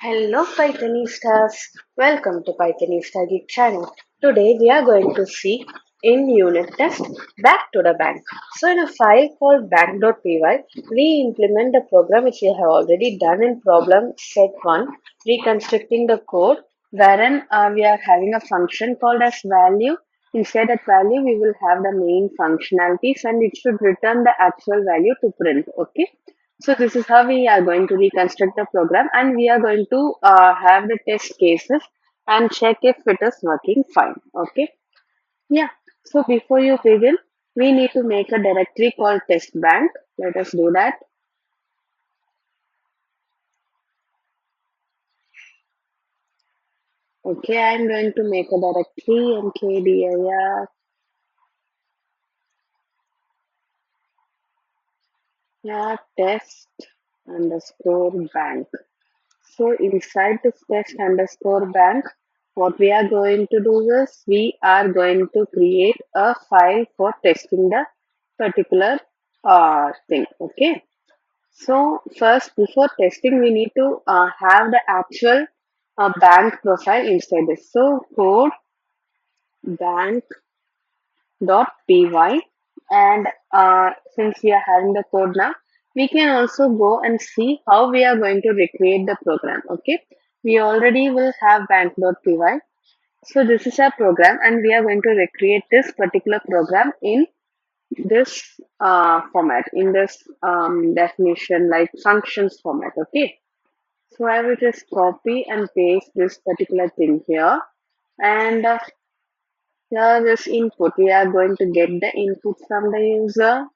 Hello Pythonistas, welcome to Pythonista Geek channel. Today we are going to see in unit test back to the bank. So in a file called bank.py, we implement the program which we have already done in problem set 1, reconstructing the code wherein we are having a function called as value. Inside that value we will have the main functionalities and it should return the actual value to print. Okay. So this is how we are going to reconstruct the program and we are going to have the test cases and check if it is working fine. Okay. Yeah. So before you begin, we need to make a directory called test bank. Let us do that. Okay. I'm going to make a directory mkdir yeah, test underscore bank. So inside this test underscore bank, what we are going to do is we are going to create a file for testing the particular thing. Okay. So first, before testing, we need to have the actual bank profile inside this. So code bank.py, and since we are having the code now, we can also go and see how we are going to recreate the program. Okay, we already will have bank.py. So this is our program and we are going to recreate this particular program in this format, in this definition like functions format. Okay, so I will just copy and paste this particular thing here, and here this input, we are going to get the input from the user,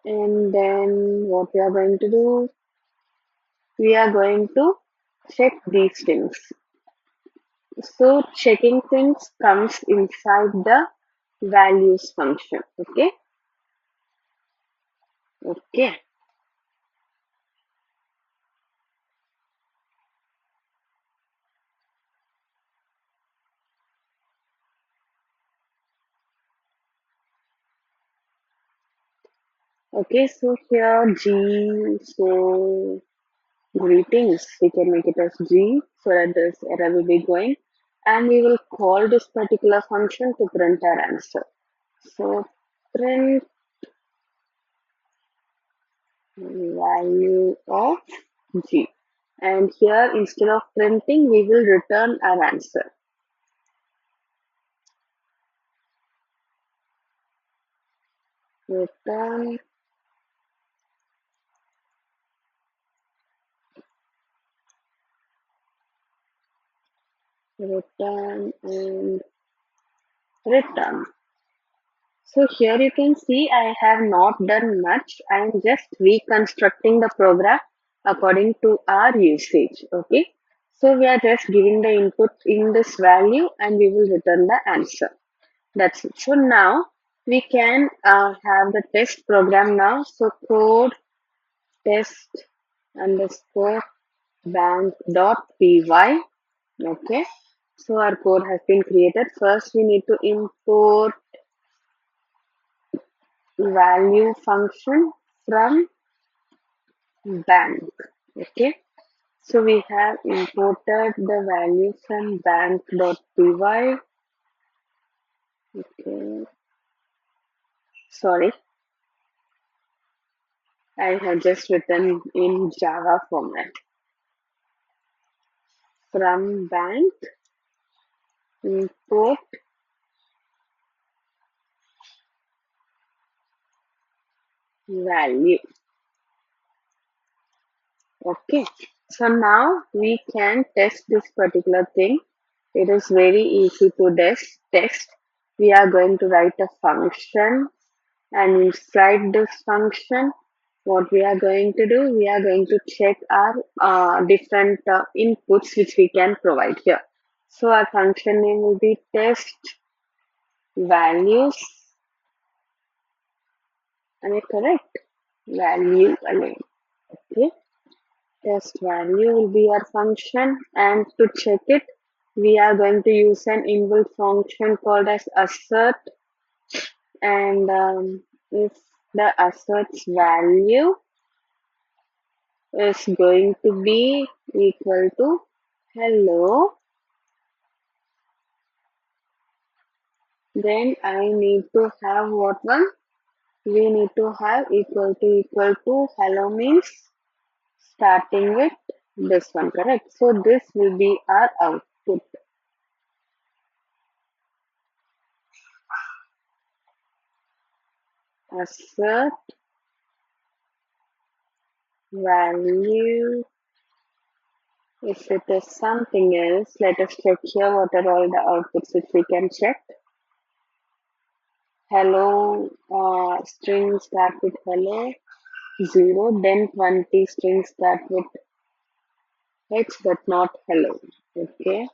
and then what we are going to do, we are going to check these things. So checking things comes inside the values function. Okay. Okay. Okay. So here G. So greetings. We can make it as G so that this error will be going, and we will call this particular function to print our answer. So print value of G. And here instead of printing, we will return our answer. Return return and return. So here you can see I have not done much. I am just reconstructing the program according to our usage. Okay. So we are just giving the input in this value and we will return the answer. That's it. So now we can have the test program now. So code test underscore bank dot py. Okay. So our code has been created. First we need to import value function from bank. Okay. So we have imported the value from bank.py. Okay. Sorry, I have just written in Java format. From bank import value. Okay. So now we can test this particular thing. It is very easy to test. We are going to write a function, and inside this function, what we are going to do, we are going to check our different inputs which we can provide here. So our function name will be test values. Am I correct? Value alone. Okay. Test value will be our function, and to check it, we are going to use an inbuilt function called as assert, and if the assert's value is going to be equal to hello. Then I need to have what one? We need to have equal to hello means starting with this one, correct? So this will be our output. Assert value. If it is something else, let us check here what are all the outputs which we can check. Hello, string start with hello, 0, then 20 strings start with H but not hello. Okay,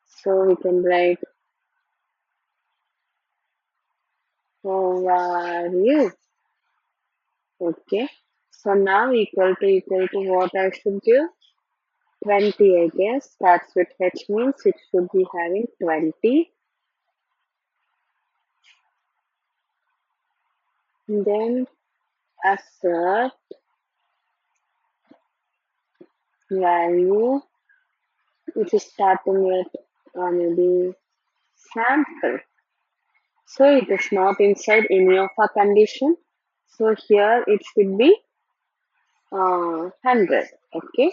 so we can write how are you? Okay, so now equal to what I should give? 20, I guess. Starts with H means it should be having 20. Then assert value which is starting with maybe sample. So it is not inside any of our condition. So here it should be 100. Okay,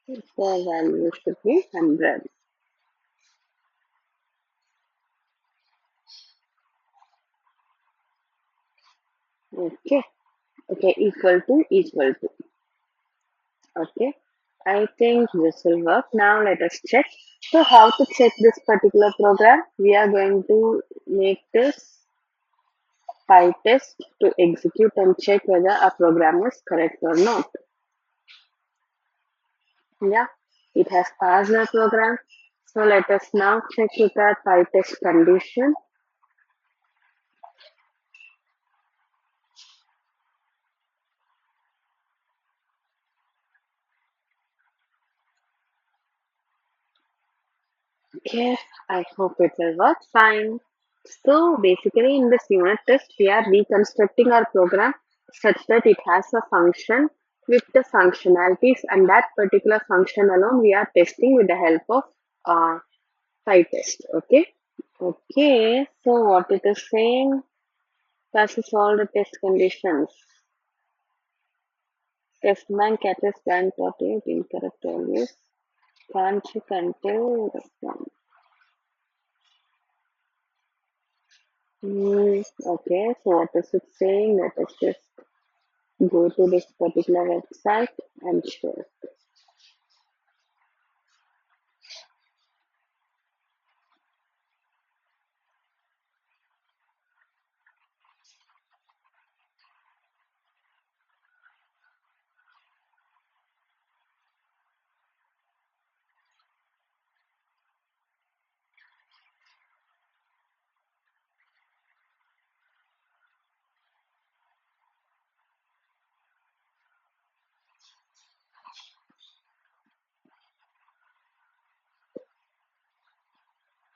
the value should be 100. Okay, okay, equal to. Okay, I think this will work. Now let us check. So how to check this particular program? We are going to make this PyTest to execute and check whether our program is correct or not. Yeah, it has passed our program. So let us now check with our PyTest condition. Okay, I hope it will work fine. So basically in this unit test, we are reconstructing our program such that it has a function with the functionalities and that particular function alone we are testing with the help of PyTest. Okay. Okay, so what it is saying, passes all the test conditions. Test bank catches bank dot eight incorrect values. Can't check until response. Okay, so what is it saying? Let us just go to this particular website and check.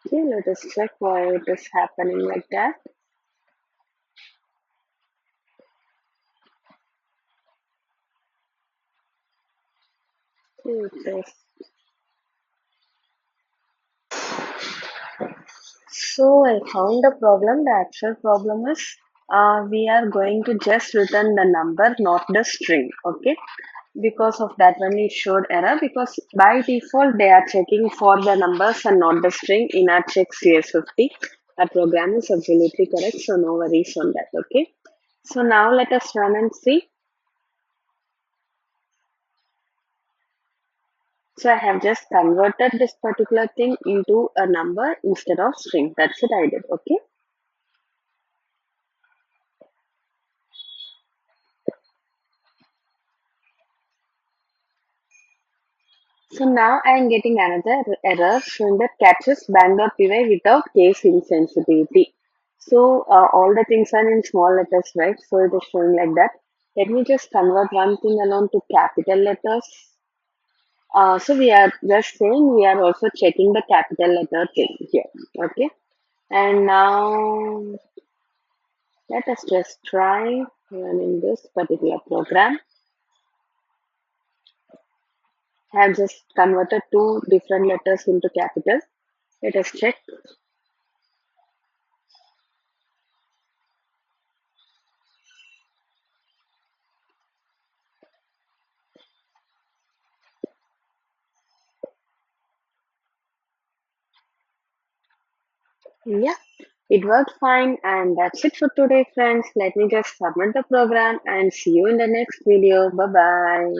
Okay, let us check why it is happening like that. Okay, so I found the problem. The actual problem is we are going to just return the number, not the string. Okay, because of that one it showed error because by default they are checking for the numbers and not the string in our check CS50. Our program is absolutely correct, so no worries on that. Okay, so now let us run and see. So I have just converted this particular thing into a number instead of string. That's it I did. Okay. So now I am getting another error showing that catches bang.py without case insensitivity. So all the things are in small letters, right? So it is showing like that. Let me just convert one thing alone to capital letters. So we are just saying we are also checking the capital letter thing here. Okay. And now Let us just try running this particular program. I have just converted two different letters into capital. Let us check. Yeah, it worked fine, and that's it for today, friends. Let me just submit the program and see you in the next video. Bye bye.